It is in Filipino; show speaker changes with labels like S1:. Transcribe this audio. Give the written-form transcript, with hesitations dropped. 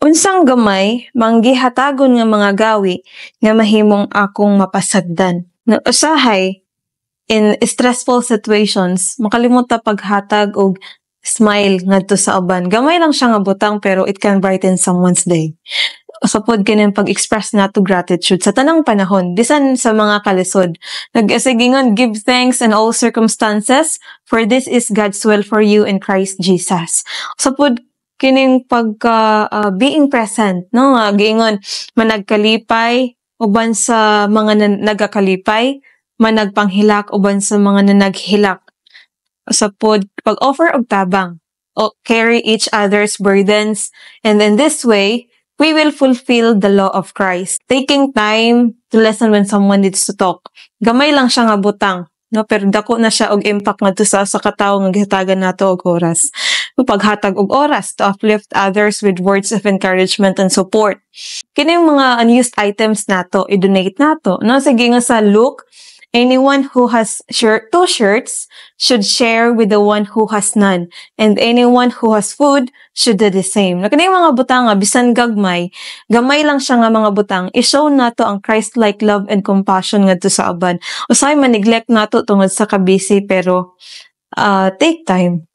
S1: Unsang gamay manggihatagon nga mga gawi nga mahimong akong mapasagdan. Nga usahay in stressful situations makalimot ta paghatag og smile ngadto sa uban. Gamay lang siya nga butang pero it can brighten someone's day. Usapod kining pag-express nato gratitude sa tanang panahon bisan sa mga kalisod. Nag-asigingon, give thanks in all circumstances for this is God's will for you in Christ Jesus. Usapod kining pagka being present, no, nga giingon managkalipay uban sa mga nagakalipay, managpanghilak uban sa mga naghilak. Usapod pag-offer og tabang o carry each other's burdens, and in this way we will fulfill the law of Christ, taking time to listen when someone needs to talk. Gamay lang siya nga butang, no, pero dako na siya og impact ngadto sa katawo nga gihatagan nato og oras. Paghatag og oras to uplift others with words of encouragement and support. Kining mga unused items nato i-donate nato, no, sige nga sa Luke, anyone who has two shirts should share with the one who has none, and anyone who has food should do the same. Kining mga butang nga bisan gagmay, gamay lang siya nga mga butang, i-show nato ang Christ-like love and compassion ngadto sa uban. Usahay man neglect nato tungod sa kabisi, pero take time